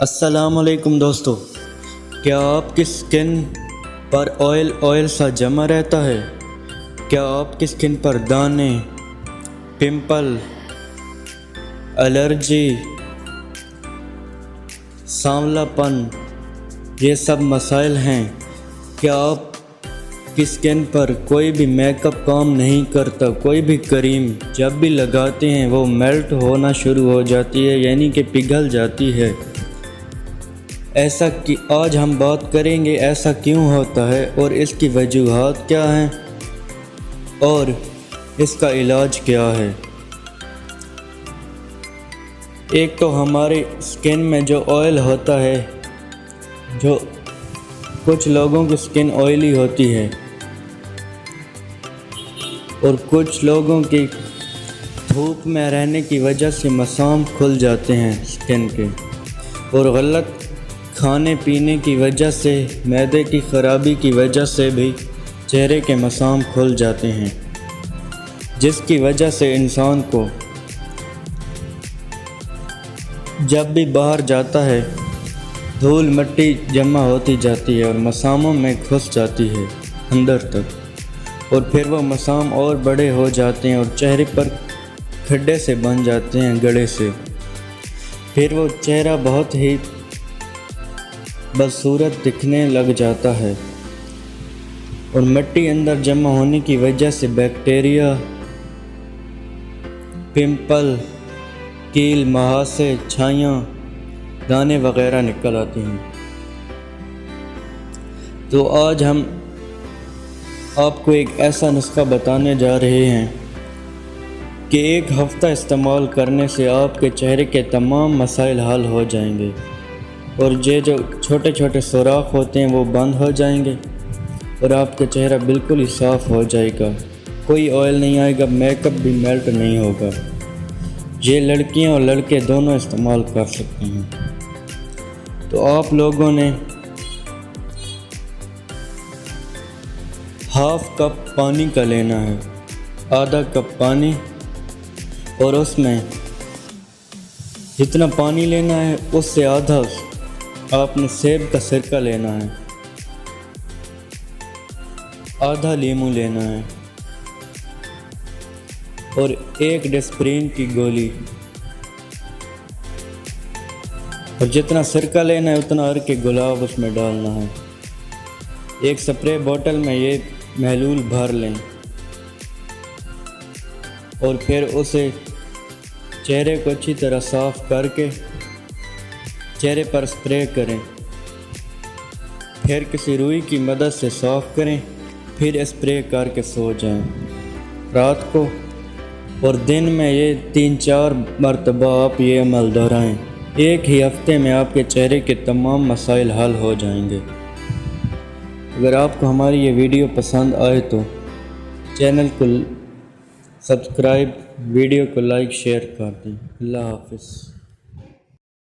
السلام علیکم دوستو، کیا آپ کی سکن پر آئل سا جمع رہتا ہے؟ کیا آپ کی سکن پر دانے، پمپل، الرجی، سانولا پن یہ سب مسائل ہیں؟ کیا آپ کی سکن پر کوئی بھی میک اپ کام نہیں کرتا؟ کوئی بھی کریم جب بھی لگاتے ہیں وہ میلٹ ہونا شروع ہو جاتی ہے، یعنی کہ پگھل جاتی ہے؟ ایسا کہ آج ہم بات کریں گے ایسا کیوں ہوتا ہے اور اس کی وجوہات کیا ہیں اور اس کا علاج کیا ہے۔ ایک تو ہماری سکن میں جو آئل ہوتا ہے، جو کچھ لوگوں کی سکن آئلی ہوتی ہے اور کچھ لوگوں کی دھوپ میں رہنے کی وجہ سے مسام کھل جاتے ہیں سکن کے، اور غلط کھانے پینے کی وجہ سے، معدے کی خرابی کی وجہ سے بھی چہرے کے مسام کھل جاتے ہیں، جس کی وجہ سے انسان کو جب بھی باہر جاتا ہے دھول مٹی جمع ہوتی جاتی ہے اور مساموں میں گھس جاتی ہے اندر تک، اور پھر وہ مسام اور بڑے ہو جاتے ہیں اور چہرے پر کھڈے سے بن جاتے ہیں، گڑھے سے، پھر وہ چہرہ بہت ہی بدصورت دکھنے لگ جاتا ہے، اور مٹی اندر جمع ہونے کی وجہ سے بیکٹیریا، پمپل، کیل، مہاسے، چھائیاں، دانے وغیرہ نکل آتے ہیں۔ تو آج ہم آپ کو ایک ایسا نسخہ بتانے جا رہے ہیں کہ ایک ہفتہ استعمال کرنے سے آپ کے چہرے کے تمام مسائل حل ہو جائیں گے، اور یہ جو چھوٹے چھوٹے سوراخ ہوتے ہیں وہ بند ہو جائیں گے، اور آپ کا چہرہ بالکل ہی صاف ہو جائے گا، کوئی آئل نہیں آئے گا، میک اپ بھی میلٹ نہیں ہوگا۔ یہ لڑکیاں اور لڑکے دونوں استعمال کر سکتے ہیں۔ تو آپ لوگوں نے ½ کپ پانی کا لینا ہے، آدھا کپ پانی، اور اس میں جتنا پانی لینا ہے اس سے آدھا آپ نے سیب کا سرکہ لینا ہے، آدھا لیمو لینا ہے، اور 1 ڈسپرین کی گولی، اور جتنا سرکہ لینا ہے اتنا عرق کے گلاب اس میں ڈالنا ہے۔ ایک سپرے بوٹل میں یہ محلول بھر لیں اور پھر اسے چہرے کو اچھی طرح صاف کر کے چہرے پر سپرے کریں، پھر کسی روئی کی مدد سے صاف کریں، پھر اسپرے کر کے سو جائیں رات کو، اور دن میں یہ 3-4 مرتبہ آپ یہ عمل دہرائیں۔ ایک ہی ہفتے میں آپ کے چہرے کے تمام مسائل حل ہو جائیں گے۔ اگر آپ کو ہماری یہ ویڈیو پسند آئے تو چینل کو سبسکرائب، ویڈیو کو لائک، شیئر کر دیں۔ اللہ حافظ۔